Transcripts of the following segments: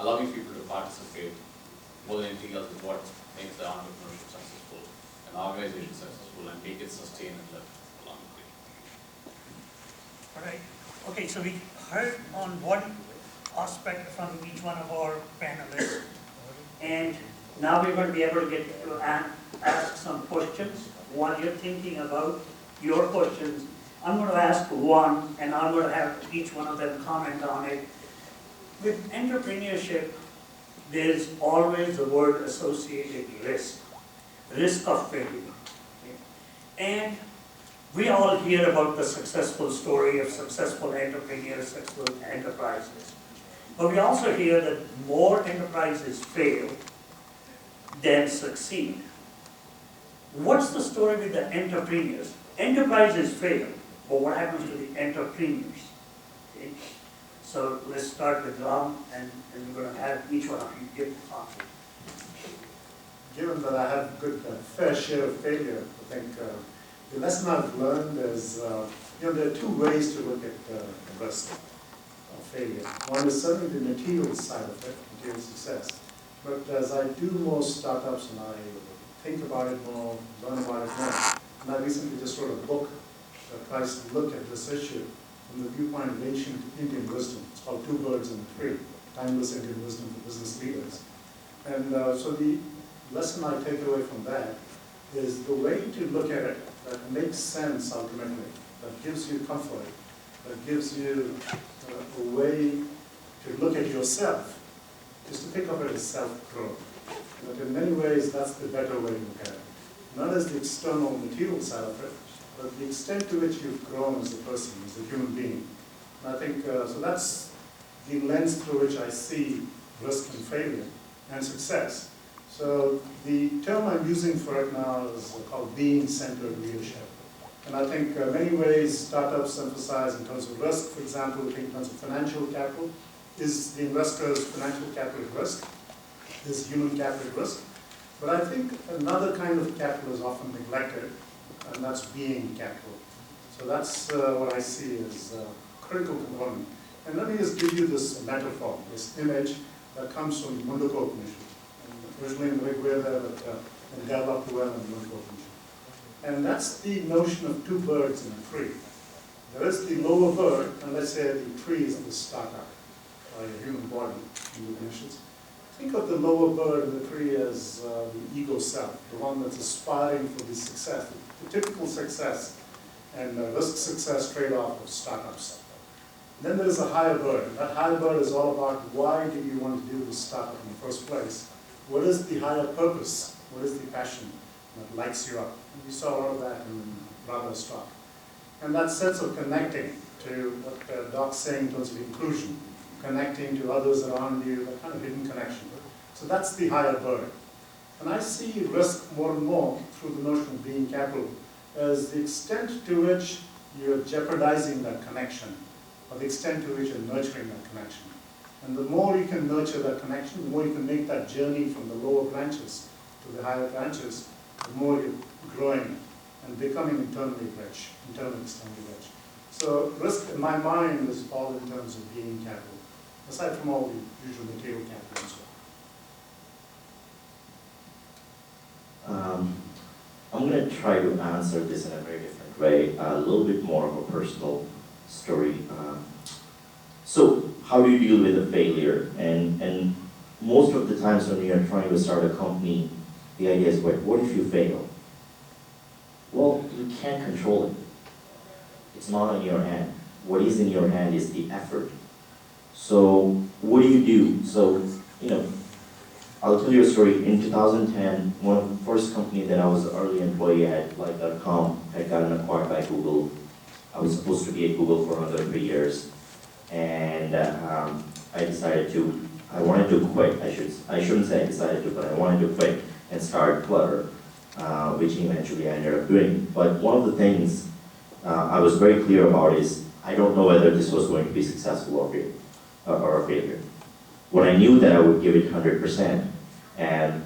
allowing people to participate more than anything else is what makes the entrepreneurship successful, an organization successful, and make it sustain and live along the way. All right. Okay, so we heard on one aspect from each one of our panelists, and now we're going to be able to get to ask some questions. While you're thinking about your questions, I'm going to ask one, and I'm going to have each one of them comment on it. With entrepreneurship, there's always the word associated risk of failure. Okay? And we all hear about the successful story of successful entrepreneurs, successful enterprises. But we also hear that more enterprises fail than succeed. What's the story with the entrepreneurs? Enterprises fail, but what happens to the entrepreneurs? Okay? So let's start with Ram, and we're going to have each one of you give the answer. Given that I have a good fair share of failure, I think the lesson I've learned is, there are two ways to look at the risk of failure. One is certainly the material side of it, material success. But as I do more startups and I think about it more, learn about it more, and I recently just wrote a book that tries to look at this issue from the viewpoint of ancient Indian wisdom. It's called Two Birds and a Tree, Timeless Indian Wisdom for Business Leaders. And so the lesson I take away from that is the way to look at it that makes sense ultimately, that gives you comfort, that gives you a way to look at yourself, is to pick up it as self-growth. But in many ways, that's the better way to look at it. Not as the external material side of it, but the extent to which you've grown as a person, as a human being. And I think, so that's the lens through which I see risk and failure and success. So the term I'm using for it now is called being-centered leadership. And I think many ways startups emphasize in terms of risk, for example, in terms of financial capital, is the investor's financial capital at risk, is human capital at risk. But I think another kind of capital is often neglected, and that's being capital. So that's what I see as a critical component. And let me just give you this metaphor, this image that comes from the Mundaka Upanishad. Originally in the Rig Veda, but developed well in the Mundaka Upanishad. And that's the notion of two birds in a tree. There is the lower bird, and let's say the tree is the startup, or a human body in the Upanishads. Think of the lower bird in the tree as the ego self, the one that's aspiring for the success, the typical success and risk success trade-off of startups. Then there is a higher bird. And that higher bird is all about why did you want to do this startup in the first place? What is the higher purpose? What is the passion that lights you up? And we saw a lot of that in Radha's talk. And that sense of connecting to what Doc's saying in terms of inclusion, connecting to others around you, that kind of hidden connection. So that's the higher bird. And I see risk more and more through the notion of being capital as the extent to which you're jeopardizing that connection, or the extent to which you're nurturing that connection. And the more you can nurture that connection, the more you can make that journey from the lower branches to the higher branches, the more you're growing and becoming internally rich, internally externally rich. So risk in my mind is all in terms of being capital, aside from all the usual material capital and so on. I'm going to try to answer this in a very different way, a little bit more of a personal story. So how do you deal with a failure? And most of the times when you are trying to start a company, the idea is, wait, what if you fail? Well, you can't control it. It's not in your hand. What is in your hand is the effort. So what do you do? So, I'll tell you a story. In 2010, one of the first company that I was an early employee at, like.com, had gotten acquired by Google. I was supposed to be at Google for another 3 years. And I wanted to quit. I shouldn't say I decided to, but I wanted to quit and start Flutter, which eventually I ended up doing. But one of the things I was very clear about is, I don't know whether this was going to be successful or a failure. When I knew that I would give it 100%, and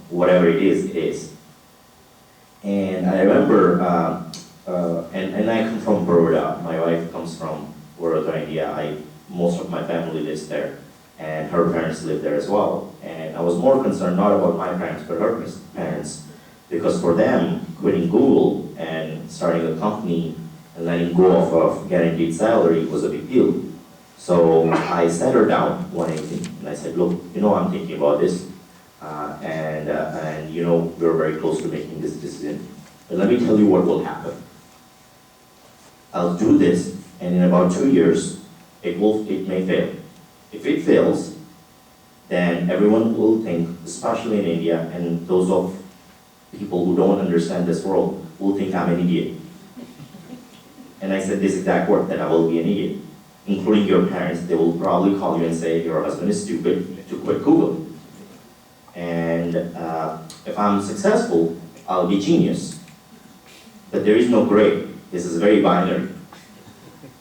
whatever it is, it is. And I remember, and I come from Baroda. My wife comes from Baroda, India. Most of my family lives there. and her parents lived there as well. And I was more concerned not about my parents, but her parents, because for them, quitting Google and starting a company and letting go of a guaranteed salary was a big deal. So I sat her down one evening and I said, look, I'm thinking about this, and we're very close to making this decision. But let me tell you what will happen. I'll do this, and in about 2 years, it may fail. If it fails, then everyone will think, especially in India, and those of people who don't understand this world will think I'm an idiot. And I said this exact word, that I will be an idiot, including your parents. They will probably call you and say, your husband is stupid to quit Google. And if I'm successful, I'll be genius. But there is no gray. This is very binary.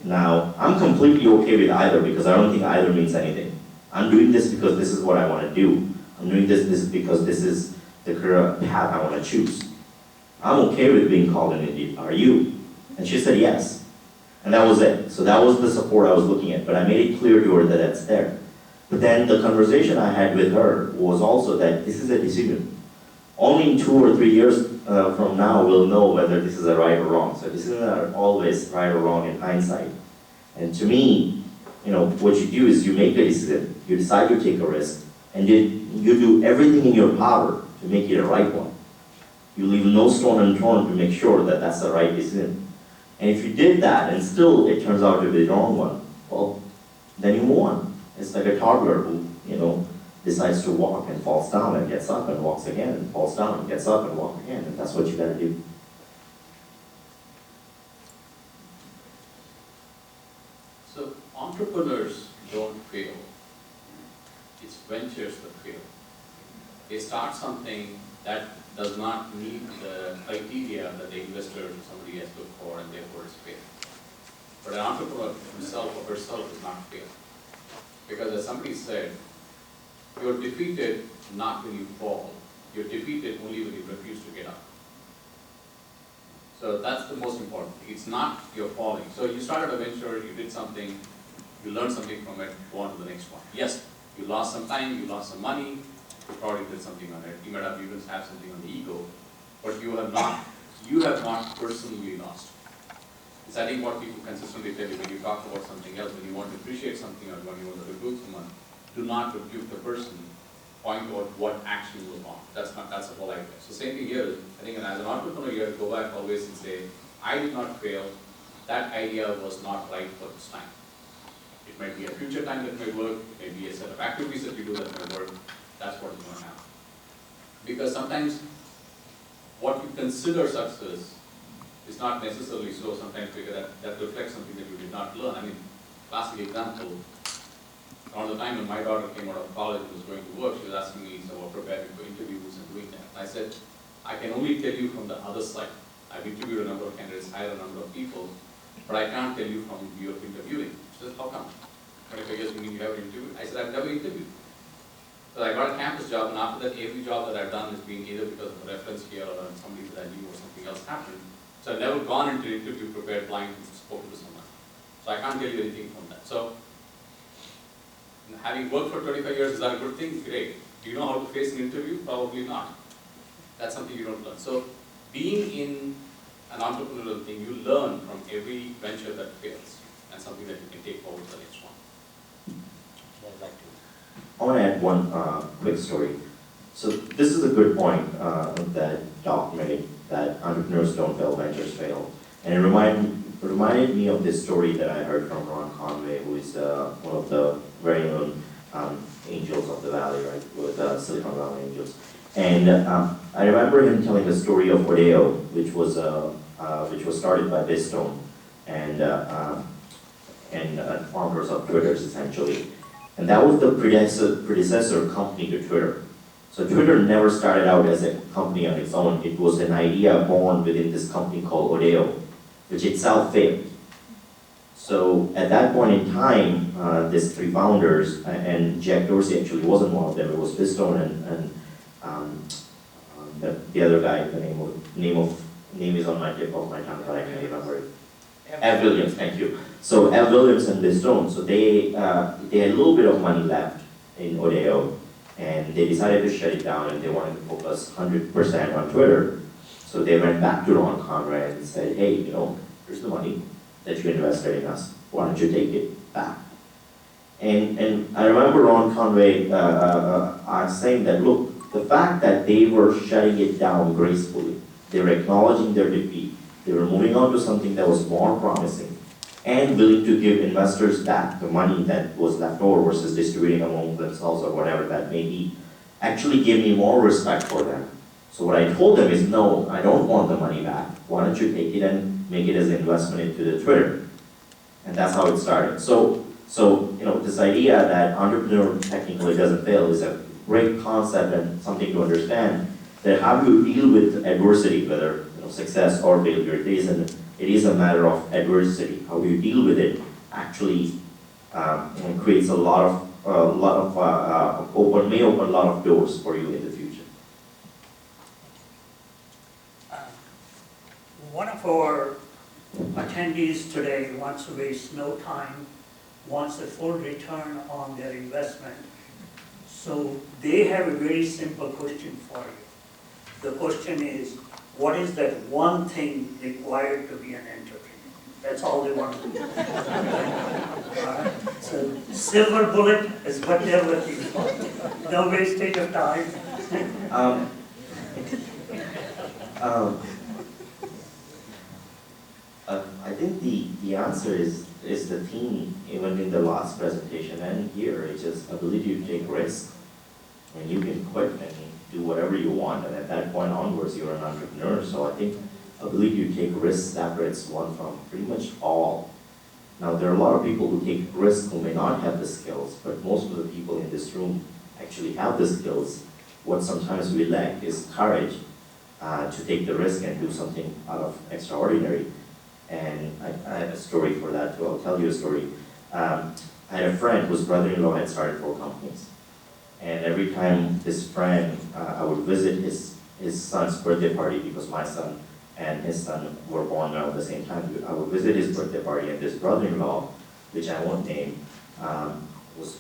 Now, I'm completely okay with either because I don't think either means anything. I'm doing this because this is what I want to do. I'm doing this because this is the career path I want to choose. I'm okay with being called an idiot. Are you? And she said yes. And that was it. So that was the support I was looking at. But I made it clear to her that that's there. But then the conversation I had with her was also that this is a decision. Only in 2 or 3 years from now we'll know whether this is a right or wrong. So this isn't always right or wrong in hindsight. And to me, what you do is you make a decision, you decide to take a risk, and you do everything in your power to make it a right one. You leave no stone unturned to make sure that that's the right decision. And if you did that and still it turns out to be the wrong one, well, then you move on. It's like a toddler who, decides to walk and falls down and gets up and walks again and falls down and gets up and walks again, and that's what you gotta do. So entrepreneurs don't fail. It's ventures that fail. They start something that does not meet the criteria that the investor or somebody has looked for, and therefore it's failed. But an entrepreneur himself or herself is not failed. Because as somebody said, you're defeated not when you fall. You're defeated only when you refuse to get up. So that's the most important thing. It's not your falling. So you started a venture, you did something, you learned something from it, go on to the next one. Yes, you lost some time, you lost some money, you probably did something on it. You might have even had something on the ego, but you have not personally lost. It's I think what people consistently tell you when you talk about something else, when you want to appreciate something or when you want to rebuke someone, do not rebuke the person, point out what action was wrong. That's the whole idea. So same thing here, I think as an entrepreneur you have to go back always and say, I did not fail, that idea was not right for this time. It might be a future time that may work, it may be a set of activities that you do that may work, that's what is going to happen. Because sometimes what you consider success is not necessarily so sometimes because that reflects something that you did not learn. I mean, classic example, around the time when my daughter came out of college and was going to work, she was asking me about preparing for interviews and doing that. And I said, I can only tell you from the other side. I've interviewed a number of candidates, hired a number of people, but I can't tell you from view of interviewing. She said, how come? 25 years meaning you haven't interviewed? I said, I've never interviewed. So I got a campus job, and after that, every job that I've done has been either because of a reference here or somebody that I knew or something else happened. So I've never gone into interview prepared blind and spoken to someone. So I can't tell you anything from that. So having worked for 25 years, is that a good thing? Great. Do you know how to face an interview? Probably not. That's something you don't learn. So being in an entrepreneurial thing, you learn from every venture that fails and something that you can take forward to the next one. I'd like to. I want to add one quick story. So this is a good point that Doc made, that entrepreneurs don't fail, ventures fail. And it reminded me of this story that I heard from Ron Conway, who is one of the very known angels of the valley, right, with Silicon Valley Angels. And I remember him telling the story of Odeo, which was started by Bistone and founders of Twitter, essentially. And that was the predecessor company to Twitter. So Twitter never started out as a company on its own. It was an idea born within this company called Odeo, which itself failed. So at that point in time, these three founders, and Jack Dorsey actually wasn't one of them, it was Bistone and the other guy, the name is on my tip of my tongue, but I can't remember it. Ev Williams, thank you. So Ev Williams and Bistone, so they had a little bit of money left, in Odeo, and they decided to shut it down and they wanted to focus 100% on Twitter. So they went back to Ron Conway and said, hey, you know, here's the money that you invested in us. Why don't you take it back? And I remember Ron Conway saying that, look, the fact that they were shutting it down gracefully, they were acknowledging their defeat, they were moving on to something that was more promising, and willing to give investors back the money that was left over versus distributing among themselves or whatever that may be, actually gave me more respect for them. So what I told them is, no, I don't want the money back. Why don't you take it and make it as an investment into the Twitter? And that's how it started. So you know, this idea that entrepreneur technically doesn't fail is a great concept and something to understand. That how do you deal with adversity, whether success or failure? It is a matter of adversity. How do you deal with it? Actually, creates may open a lot of doors for you in the future. One of our attendees today wants to waste no time, wants a full return on their investment. So they have a very simple question for you. The question is, what is that one thing required to be an entrepreneur? That's all they want to do. So silver bullet is what they're looking for. No wastage of time. I think the answer is the theme even in the last presentation and here. It's just ability to take risks. I mean, you can quit and do whatever you want, and at that point onwards, you're an entrepreneur. So I think ability to take risks separates one from pretty much all. Now, there are a lot of people who take risks who may not have the skills, but most of the people in this room actually have the skills. What sometimes we lack is courage to take the risk and do something out of extraordinary. And I have a story for that too. I'll tell you a story. I had a friend whose brother-in-law had started 4 companies. And every time this friend, I would visit his son's birthday party, because my son and his son were born around the same time. I would visit his birthday party, and this brother-in-law, which I won't name, was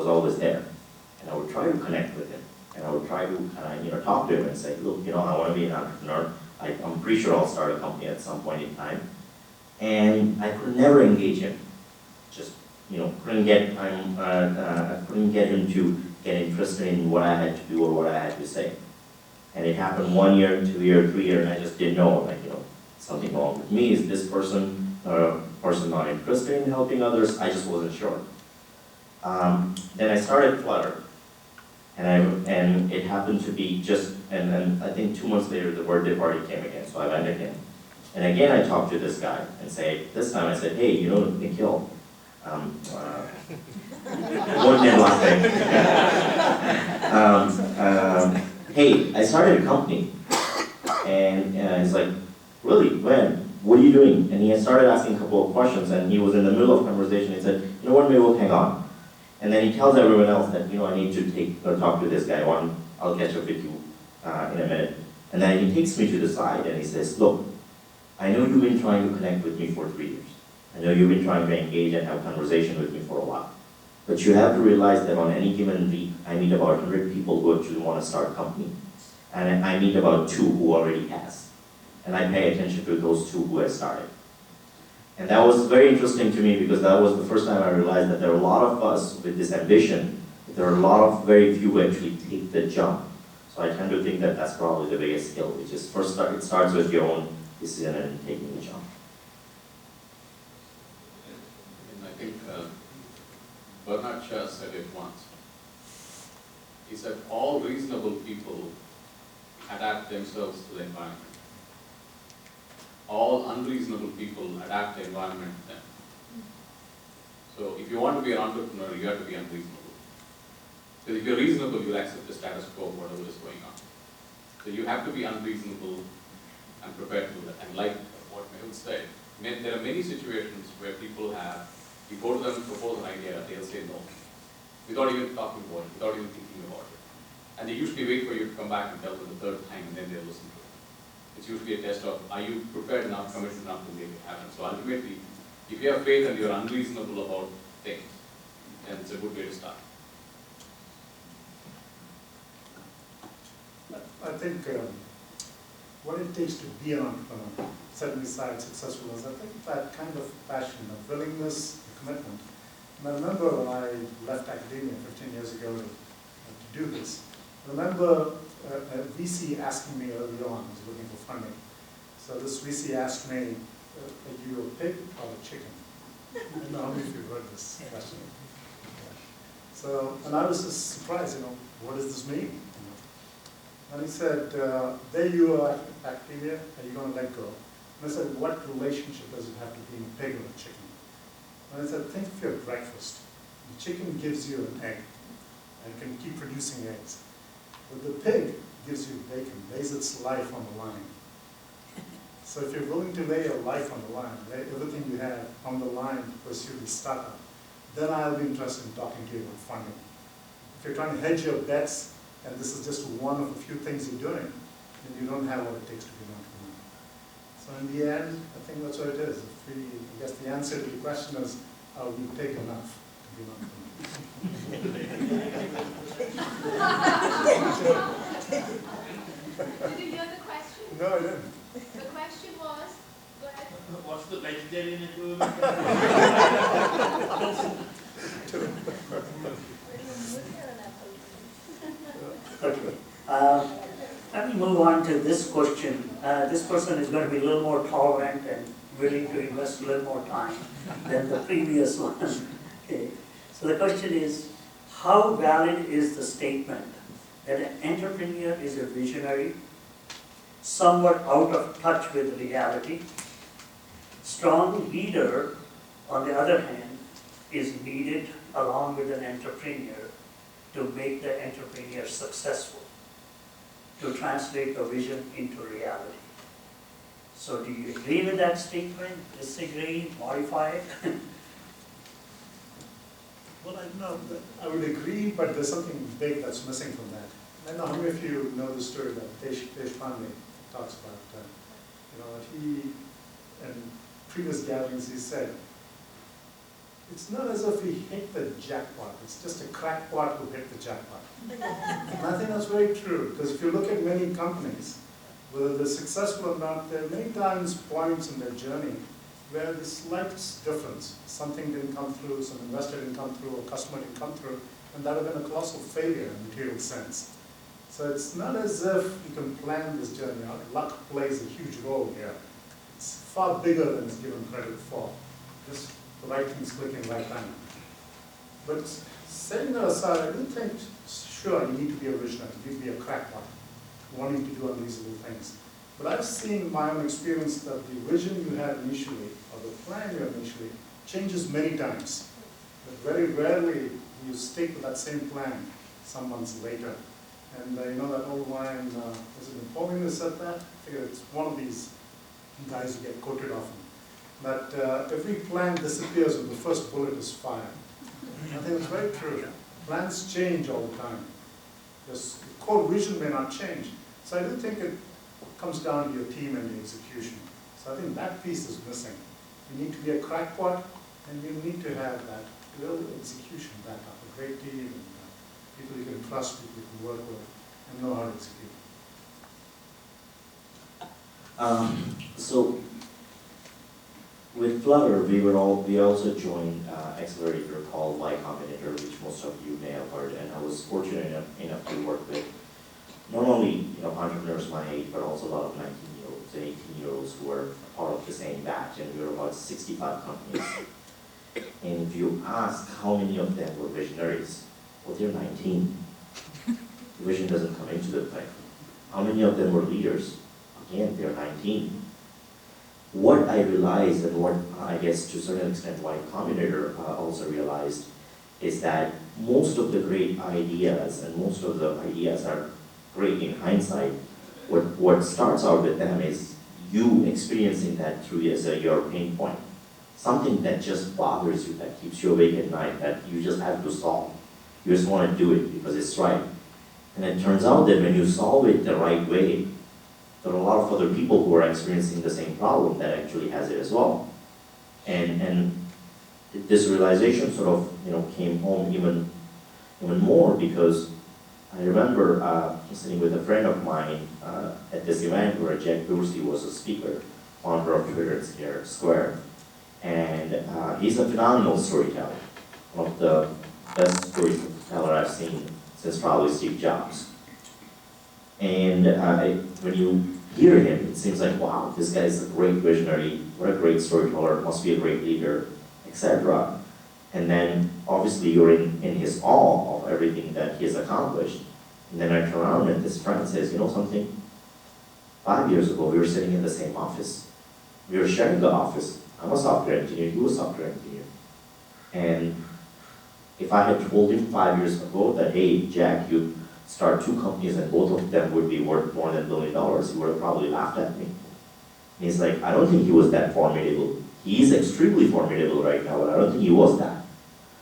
always there. And I would try to connect with him. And I would try to talk to him and say, look, I want to be an entrepreneur. I'm pretty sure I'll start a company at some point in time. And I could never engage him. Just, couldn't get him to get interested in what I had to do or what I had to say. And it happened 1 year, 2 year, 3 year, and I just didn't know, something wrong with me. Is this person not interested in helping others? I just wasn't sure. Then I started Flutter. And it happened to be and I think 2 months later the birthday party came again, so I went again. And again I talked to this guy and this time I said, hey, Nikhil, won't name last name. Hey, I started a company. And he's like, really, when? What are you doing? And he had started asking a couple of questions, and he was in the middle of conversation. He said, you know what, maybe we'll hang on. And then he tells everyone else that, I need to talk to this guy. I'll catch up with you in a minute. And then he takes me to the side and he says, look, I know you've been trying to connect with me for 3 years. I know you've been trying to engage and have conversation with me for a while. But you have to realize that on any given week, I meet about 100 people who actually want to start a company. And I meet about 2 who already has. And I pay attention to those 2 who have started. And that was very interesting to me, because that was the first time I realized that there are a lot of us with this ambition, but there are a lot of very few who actually take the jump. So I tend to think that that's probably the biggest skill, which is it starts with your own decision and taking the jump. And I think Bernard Shaw said it once. He said, all reasonable people adapt themselves to the environment. All unreasonable people adapt the environment to them. So if you want to be an entrepreneur, you have to be unreasonable. Because if you're reasonable, you'll accept the status quo of whatever is going on. So you have to be unreasonable and prepared to do that. And like what Mehul said, there are many situations where people you go to them, propose an idea, they'll say no, without even talking about it, without even thinking about it. And they usually wait for you to come back and tell them the 3rd time, and then they'll listen to it. It's usually a test of, are you prepared enough, committed enough to make it happen? So ultimately, if you have faith and you're unreasonable about things, then it's a good way to start. I think what it takes to be an entrepreneur, setting aside successful, is I think that kind of passion, the willingness, the commitment. And I remember when I left academia 15 years ago to do this, I remember a VC asking me early on, I was looking for funding. So this VC asked me, are you a pig or a chicken? I don't know how many of you heard this question. So, and I was just surprised, what does this mean? And he said, there you are, academia, are you going to let go? And I said, what relationship does it have to being a pig or a chicken? And I said, think of your breakfast. The chicken gives you an egg, and can keep producing eggs. But the pig gives you bacon, lays its life on the line. So if you're willing to lay your life on the line, lay everything you have on the line to pursue the startup, then I'll be interested in talking to you about funding. If you're trying to hedge your bets, and this is just one of a few things you're doing, then you don't have what it takes to be an entrepreneur. So in the end, I think that's what it is. I guess the answer to the question is, are we pig enough to be an entrepreneur? Did you hear the question? No, I didn't. The question was, go ahead. What's the vegetarian equivalent? Okay. Let me move on to this question. This person is going to be a little more tolerant and willing to invest a little more time than the previous one. Okay. So the question is, how valid is the statement that an entrepreneur is a visionary, somewhat out of touch with reality? Strong leader, on the other hand, is needed along with an entrepreneur to make the entrepreneur successful, to translate the vision into reality. So do you agree with that statement, disagree, modify it? Well, I would agree, but there's something big that's missing from that. I don't know how many of you know the story that Deshpande talks about. That he, in previous gatherings, he said, it's not as if he hit the jackpot, it's just a crackpot who hit the jackpot. And I think that's very true, because if you look at many companies, whether they're successful or not, there are many times points in their journey where the slight difference, something didn't come through, some investor didn't come through, or customer didn't come through, and that would have been a colossal failure in a material sense. So it's not as if you can plan this journey out. Luck plays a huge role here. It's far bigger than it's given credit for. Just the right things clicking right time. But setting that aside, I do think, sure, you need to be a visionary, you need to be a crackpot, wanting to do unreasonable things. But I've seen in my own experience that the vision you had initially, or the plan you had initially, changes many times. But very rarely do you stick with that same plan some months later. And that old line, was it Napoleon who said that? I figure it's one of these guys who get quoted often. That every plan disappears when the first bullet is fired. I think it's very true. Plans change all the time. The core vision may not change. So I do think it comes down to your team and the execution. So I think that piece is missing. You need to be a crackpot, and you need to have that real execution back up. A great team, and people you can trust, people you can work with, and know how to execute. So with Flutter, we also joined accelerator called Y Combinator, which most of you may have heard, and I was fortunate enough to work with not only entrepreneurs my age, but also a lot of 19-year-olds and 18-year-olds who were part of the same batch, and we were about 65 companies. And if you ask how many of them were visionaries, well, they're 19. The vision doesn't come into the play. How many of them were leaders? Again, they're 19. What I realized, and what I guess to a certain extent Y Combinator also realized, is that most of the great ideas, and most of the ideas are great in hindsight, what starts out with them is you experiencing that through as your pain point. Something that just bothers you, that keeps you awake at night, that you just have to solve. You just want to do it because it's right. And it turns out that when you solve it the right way, there are a lot of other people who are experiencing the same problem that actually has it as well. And this realization sort of came home even more because I remember sitting with a friend of mine at this event where Jack Dorsey was a speaker, founder of Twitter Square. And he's a phenomenal storyteller, one of the best storyteller I've seen since probably Steve Jobs. And when you hear him, it seems like, wow, this guy is a great visionary, what a great storyteller, must be a great leader, etc. And then obviously you're in his awe of everything that he has accomplished. And then I turn around and this friend says, you know something? 5 years ago, we were sitting in the same office. We were sharing the office. I'm a software engineer, you a software engineer. And if I had told him 5 years ago that, hey, Jack, you start 2 companies and both of them would be worth more than $1 billion, he would have probably laughed at me. And he's like, I don't think he was that formidable. He's extremely formidable right now, but I don't think he was that.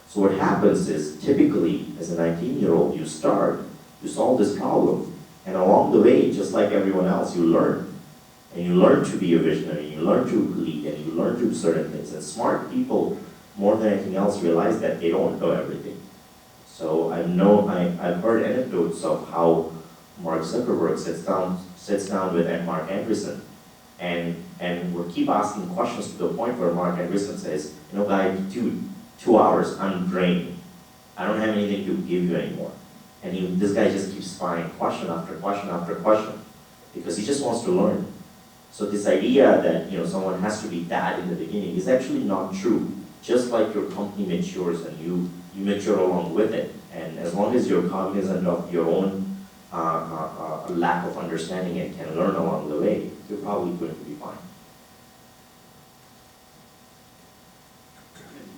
So what happens is, typically, as a 19-year-old, you solve this problem, and along the way, just like everyone else, you learn. And you learn to be a visionary, you learn to lead, and you learn to do certain things. And smart people, more than anything else, realize that they don't know everything. So I've heard anecdotes of how Mark Zuckerberg sits down with Mark Andreessen, and will keep asking questions to the point where Mark Andreessen says, you know, guy, dude, 2 hours, I'm drained. I don't have anything to give you anymore. And this guy just keeps firing question after question after question, because he just wants to learn. So this idea that someone has to be that in the beginning is actually not true. Just like your company matures and you mature along with it, and as long as you're cognizant of your own lack of understanding and can learn along the way, you're probably going to be fine.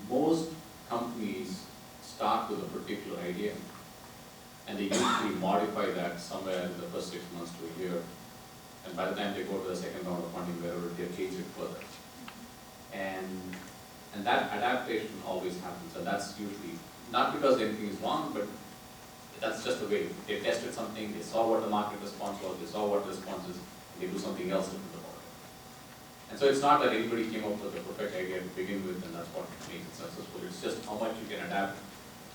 Most companies start with a particular idea, and they usually modify that somewhere in the first 6 months to a year. And by the time they go to the second round of funding, wherever they've changed it further. And that adaptation always happens, and that's usually not because anything is wrong, but that's just the way. They tested something, they saw what the market response was, they saw what the response is, and they do something else different about it. And so it's not that anybody came up with the perfect idea to begin with, and that's what makes it successful. It's just how much you can adapt,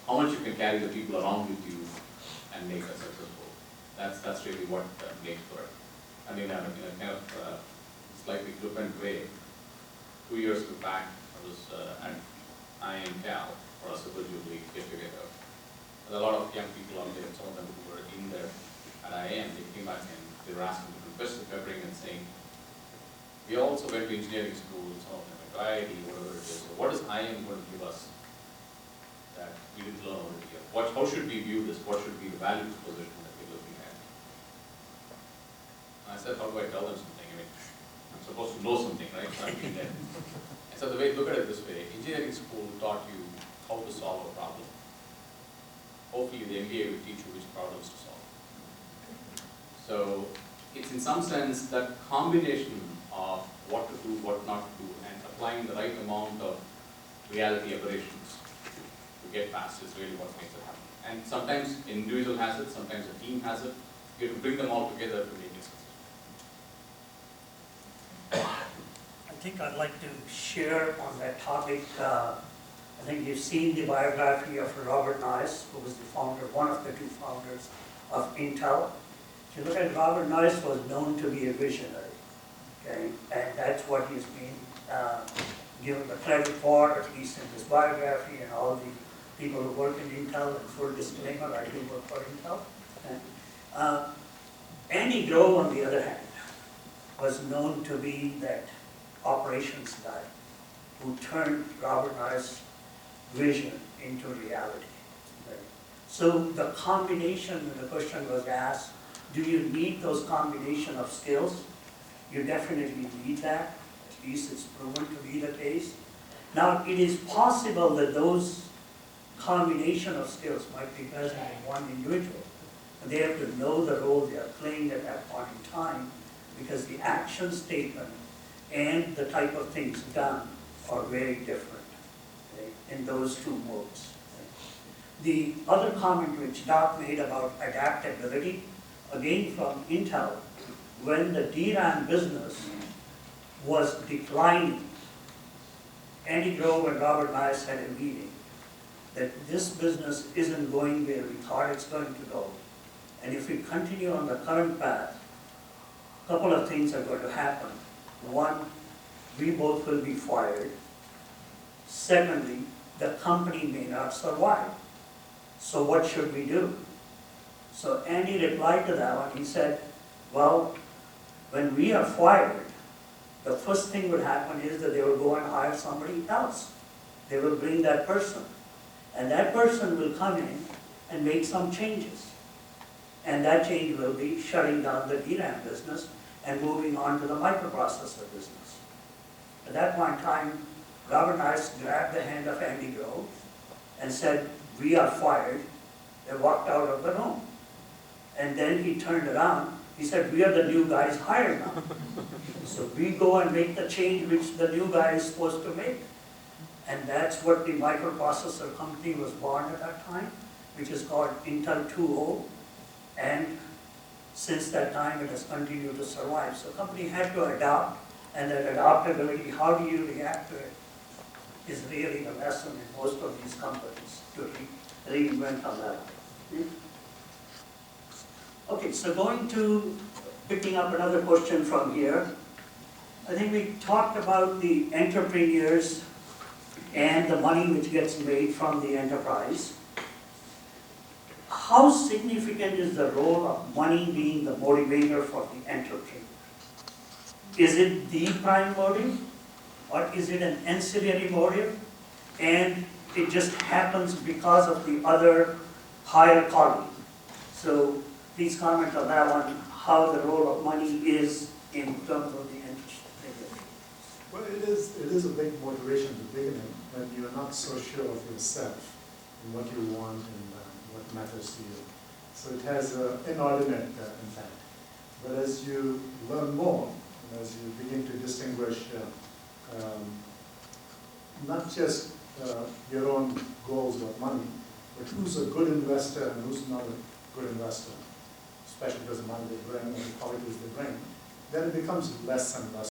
how much you can carry the people around with you and make it successful. That's really what makes for it. I mean, in a kind of slightly flippant way, 2 years back, I was at IIM Cal for a Super Jubilee get-together. There's a lot of young people out there, some of them who were in there at IIM, they came back and they were asking different questions, peppering and saying, we also went to engineering school, some of them went to IIT, whatever it is. So what is IIM going to give us that we didn't learn over here? How should we view this? What should be the value proposition that we're looking at? And I said, how do I tell them something? I mean, I'm supposed to know something, right? So I'm being there. And so the way, look at it this way, engineering school taught you how to solve a problem. Hopefully the MBA will teach you which problems to solve. So it's in some sense that combination of what to do, what not to do, and applying the right amount of reality aberrations to get past is really what makes it happen. And sometimes an individual has it, sometimes a team has it. You have to bring them all together to make it successful. I think I'd like to share on that topic. I think you've seen the biography of Robert Noyce, who was the founder, one of the 2 founders of Intel. If you look at Robert Noyce, was known to be a visionary, okay, and that's what he's been given the credit for, at least in his biography, and all the people who work in Intel. And full disclaimer, I do work for Intel. Okay. Andy Grove, on the other hand, was known to be that operations guy who turned Robert Noyce's vision into reality. Right? So the combination, the question was asked, do you need those combination of skills? You definitely need that. At least it's proven to be the case. Now, it is possible that those combination of skills might be present in one individual. And they have to know the role they are playing at that point in time, because the action statement and the type of things done are very different, okay, in those 2 modes. Okay. The other comment which Doc made about adaptability, again from Intel, when the DRAM business was declining, Andy Grove and Robert Noyce had a meeting that this business isn't going where we thought it's going to go. And if we continue on the current path, a couple of things are going to happen. One, we both will be fired. Secondly, the company may not survive. So what should we do? So Andy replied to that one. He said, well, when we are fired, the first thing would happen is that they will go and hire somebody else. They will bring that person. And that person will come in and make some changes. And that change will be shutting down the DRAM business and moving on to the microprocessor business. At that point in time, Robert Nice grabbed the hand of Andy Grove and said, we are fired. They walked out of the room. And then he turned around. He said, we are the new guys hired now. So we go and make the change which the new guy is supposed to make. And that's what the microprocessor company was born at that time, which is called Intel 2.0. And since that time, it has continued to survive. So the company had to adapt, and that adaptability, how do you react to it, is really the lesson in most of these companies to reinvent on that. Okay, so picking up another question from here. I think we talked about the entrepreneurs and the money which gets made from the enterprise. How significant is the role of money being the motivator for the entrepreneur? Is it the prime motive, or is it an ancillary motive, and it just happens because of the other higher calling? So please comment on that one, how the role of money is in terms of the entrepreneur. Well, it is a big motivation to begin when you're not so sure of yourself and what you want and what matters to you. So it has an inordinate impact. But as you learn more, and as you begin to distinguish not just your own goals of money, but who's a good investor and who's not a good investor, especially because the money they bring and the qualities they bring, then it becomes less and less